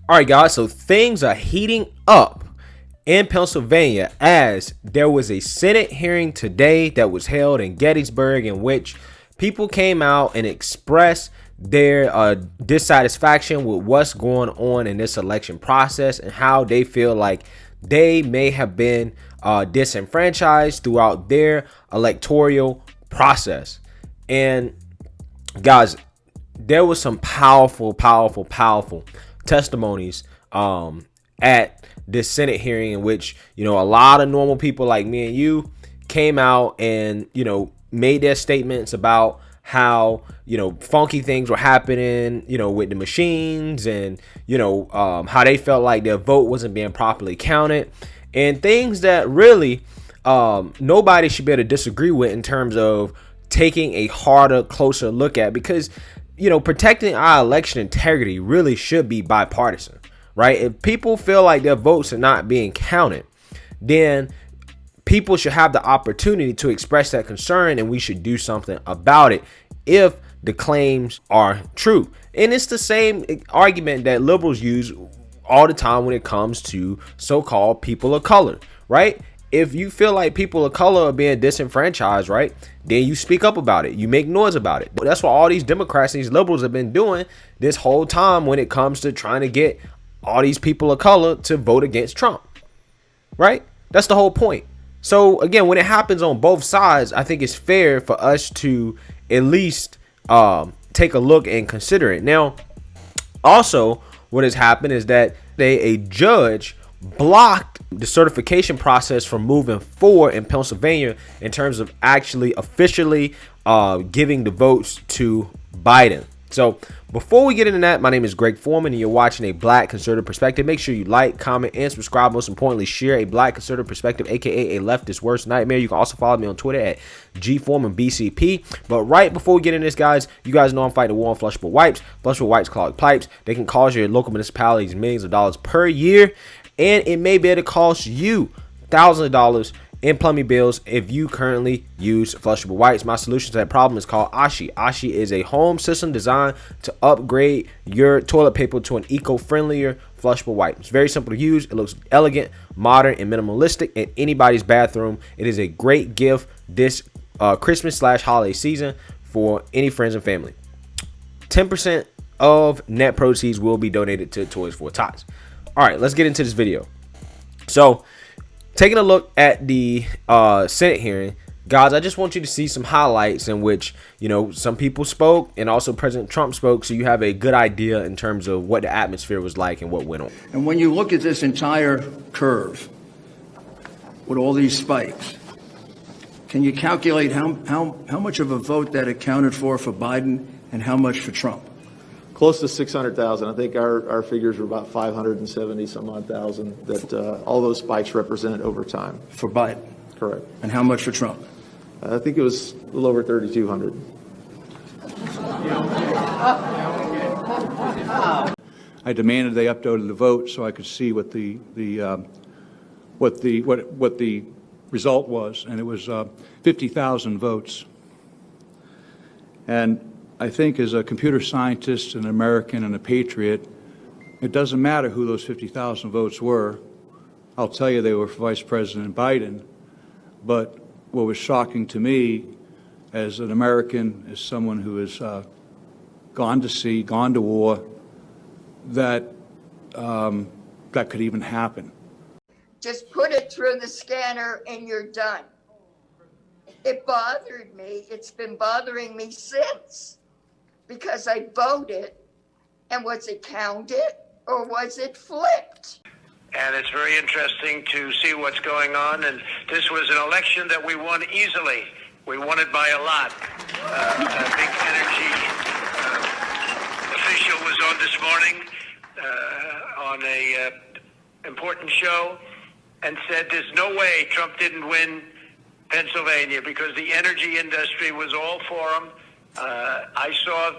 All right, guys, so things are heating up in Pennsylvania as there was a Senate hearing today that was held in Gettysburg in which people came out and expressed their dissatisfaction with what's going on in this election process and how they feel like they may have been disenfranchised throughout their electoral process. And guys, there was some powerful testimonies at this Senate hearing in which, a lot of normal people like me and you came out and, made their statements about how, funky things were happening, with the machines and, how they felt like their vote wasn't being properly counted and things that really nobody should be able to disagree with in terms of taking a harder, closer look at, because protecting our election integrity really should be bipartisan, right? If people feel like their votes are not being counted, then people should have the opportunity to express that concern and we should do something about it if the claims are true. And it's the same argument that liberals use all the time when it comes to so-called people of color, right? If you feel like people of color are being disenfranchised, right, then you speak up about it. You make noise about it. But that's what all these Democrats and these liberals have been doing this whole time when it comes to trying to get all these people of color to vote against Trump, right? That's the whole point. So again, when it happens on both sides, I think it's fair for us to at least take a look and consider it. Now, also, what has happened is that a judge blocked the certification process from moving forward in Pennsylvania in terms of actually officially giving the votes to Biden. So before we get into that, my name is Greg Foreman and you're watching A Black Conservative Perspective. Make sure you like, comment, and subscribe. Most importantly, share A Black Conservative Perspective, aka a leftist worst nightmare. You can also follow me on Twitter at GForemanBCP. But right before we get into this, guys, you guys know I'm fighting a war on flushable wipes. Flushable wipes clog pipes. They can cause your local municipalities millions of dollars per year, and it may be able to cost you thousands of dollars in plumbing bills if you currently use flushable wipes. My solution to that problem is called Ashi. Ashi is a home system designed to upgrade your toilet paper to an eco-friendlier flushable wipe. It's very simple to use. It looks elegant, modern, and minimalistic in anybody's bathroom. It is a great gift this Christmas/holiday season for any friends and family. 10% of net proceeds will be donated to Toys for Tots. All right, let's get into this video. So, taking a look at the Senate hearing, guys, I just want you to see some highlights in which, some people spoke and also President Trump spoke, so you have a good idea in terms of what the atmosphere was like and what went on. And when you look at this entire curve with all these spikes, can you calculate how much of a vote that accounted for Biden and how much for Trump? Close to 600,000. I think our figures were about 570 some odd thousand that all those spikes represent over time. For Biden? Correct. And how much for Trump? I think it was a little over 3,200. I demanded they uploaded the vote so I could see what the result was, and it was 50,000 votes. And I think as a computer scientist, an American, and a patriot, it doesn't matter who those 50,000 votes were. I'll tell you they were for Vice President Biden. But what was shocking to me as an American, as someone who has gone to sea, gone to war, that that could even happen. Just put it through the scanner and you're done. It bothered me. It's been bothering me since. Because I voted, and was it counted or was it flipped? And it's very interesting to see what's going on. And this was an election that we won easily. We won it by a lot. A big energy official was on this morning on a important show and said there's no way Trump didn't win Pennsylvania because the energy industry was all for him. I saw,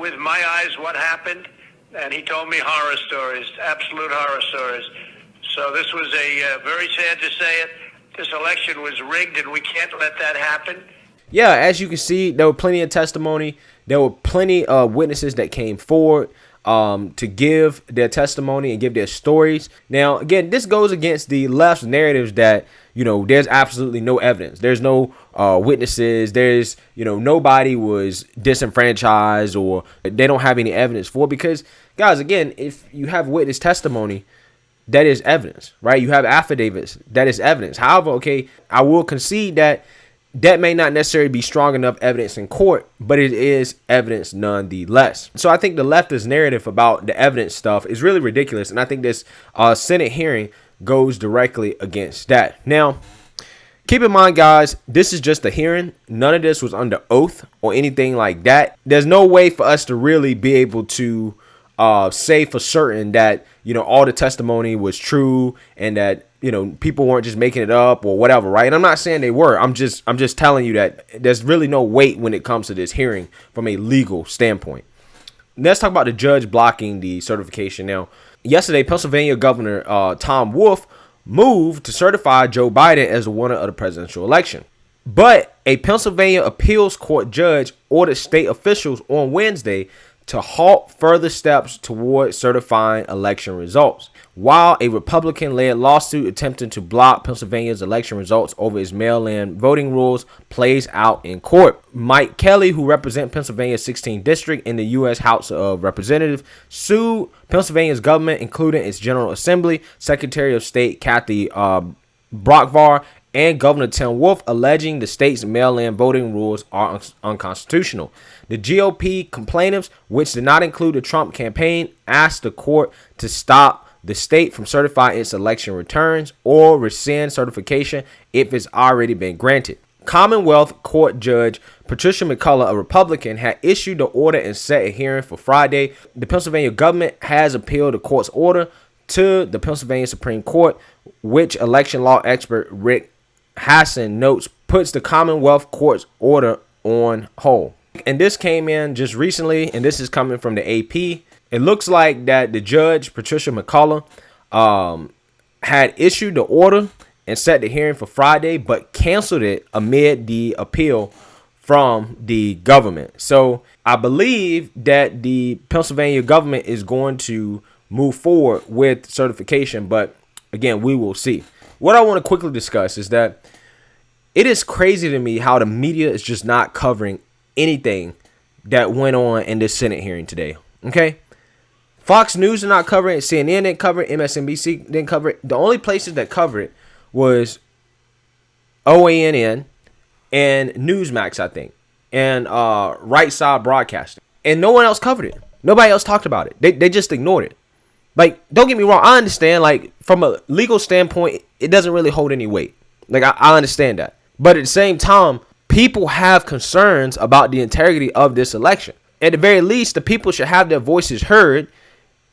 with my eyes what happened, and he told me horror stories, absolute horror stories. So this was very sad to say it. This election was rigged, and we can't let that happen. Yeah, as you can see, there were plenty of testimony. There were plenty of witnesses that came forward. to give their testimony and give their stories. Now, again, this goes against the left's narratives that, there's absolutely no evidence. There's no witnesses. There's, nobody was disenfranchised, or they don't have any evidence for it. Because, guys, again, if you have witness testimony, that is evidence, right? You have affidavits, that is evidence. However, okay, I will concede that may not necessarily be strong enough evidence in court, but it is evidence nonetheless. So I think the leftist narrative about the evidence stuff is really ridiculous. And I think this Senate hearing goes directly against that. Now, keep in mind, guys, this is just a hearing. None of this was under oath or anything like that. There's no way for us to really be able to say for certain that, all the testimony was true and that, people weren't just making it up or whatever, right? And I'm not saying they were. I'm just telling you that there's really no weight when it comes to this hearing from a legal standpoint. Let's talk about the judge blocking the certification. Now, yesterday, Pennsylvania Governor Tom Wolf moved to certify Joe Biden as the winner of the presidential election. But a Pennsylvania appeals court judge ordered state officials on Wednesday to halt further steps toward certifying election results, while a Republican-led lawsuit attempting to block Pennsylvania's election results over its mail-in voting rules plays out in court. Mike Kelly, who represents Pennsylvania's 16th district in the U.S. House of Representatives, sued Pennsylvania's government, including its General Assembly, Secretary of State Kathy Brockvar, and Governor Tim Wolf, alleging the state's mail-in voting rules are unconstitutional. The GOP complainants, which did not include the Trump campaign, asked the court to stop the state from certifying its election returns or rescind certification if it's already been granted. Commonwealth Court Judge Patricia McCullough, a Republican, had issued the order and set a hearing for Friday. The Pennsylvania government has appealed the court's order to the Pennsylvania Supreme Court, which election law expert Rick Hassan notes puts the Commonwealth Court's order on hold. And this came in just recently, and this is coming from the AP. It looks like that the judge, Patricia McCullough, had issued the order and set the hearing for Friday, but canceled it amid the appeal from the government. So I believe that the Pennsylvania government is going to move forward with certification, but again, we will see. What I want to quickly discuss is that it is crazy to me how the media is just not covering anything that went on in this Senate hearing today. Okay? Fox News did not cover it. CNN didn't cover it. MSNBC didn't cover it. The only places that covered it was OANN and Newsmax, I think, and Right Side Broadcasting. And no one else covered it. Nobody else talked about it. They just ignored it. Like, don't get me wrong. I understand, like, from a legal standpoint, it doesn't really hold any weight. Like, I understand that. But at the same time, people have concerns about the integrity of this election. At the very least, the people should have their voices heard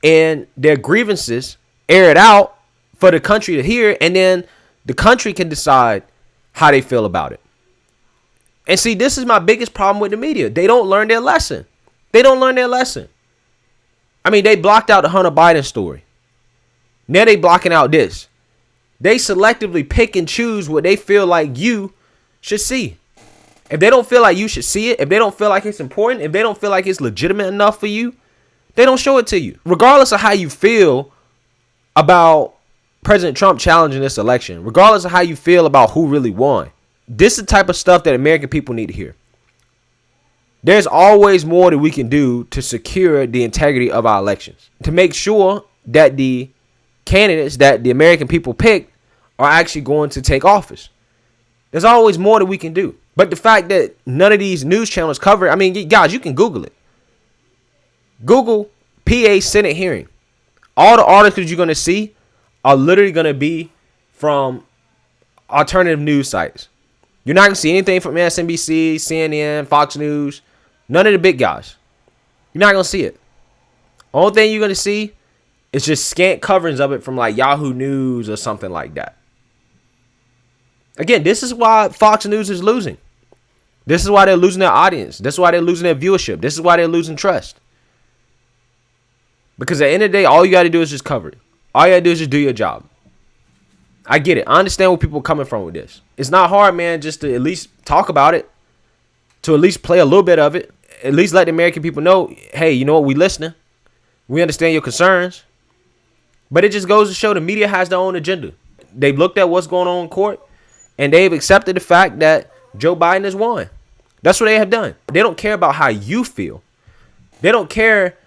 and their grievances aired out for the country to hear, and then the country can decide how they feel about it. And see, this is my biggest problem with the media. They don't learn their lesson. They don't learn their lesson. I mean, they blocked out the Hunter Biden story. Now they blocking out this. They selectively pick and choose what they feel like you should see. If they don't feel like you should see it, if they don't feel like it's important, if they don't feel like it's legitimate enough for you, they don't show it to you. Regardless of how you feel about President Trump challenging this election, regardless of how you feel about who really won, this is the type of stuff that American people need to hear. There's always more that we can do to secure the integrity of our elections, to make sure that the candidates that the American people pick are actually going to take office. There's always more that we can do. But the fact that none of these news channels cover it, I mean, guys, you can Google it. Google PA Senate hearing. All the articles you're going to see are literally going to be from alternative news sites. You're not going to see anything from MSNBC, CNN, Fox News, none of the big guys. You're not going to see it. Only thing you're going to see is just scant coverings of it from like Yahoo News or something like that. Again, this is why Fox News is losing. This is why they're losing their audience. This is why they're losing their viewership. This is why they're losing trust. Because at the end of the day, all you got to do is just cover it. All you got to do is just do your job. I get it. I understand where people are coming from with this. It's not hard, man, just to at least talk about it. To at least play a little bit of it. At least let the American people know, hey, you know what? We listening. We understand your concerns. But it just goes to show the media has their own agenda. They've looked at what's going on in court, and they've accepted the fact that Joe Biden has won. That's what they have done. They don't care about how you feel. They don't care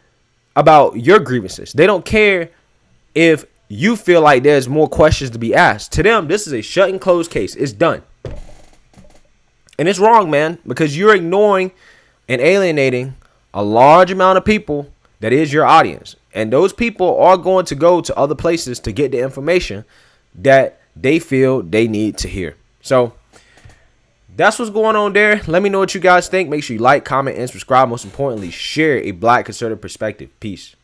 about your grievances. They don't care if you feel like there's more questions to be asked. To them, this is a shut and closed case. It's done. And it's wrong, man, because you're ignoring and alienating a large amount of people that is your audience. And those people are going to go to other places to get the information that they feel they need to hear. So that's what's going on there. Let me know what you guys think. Make sure you like, comment, and subscribe. Most importantly, share a Black conservative perspective. Peace.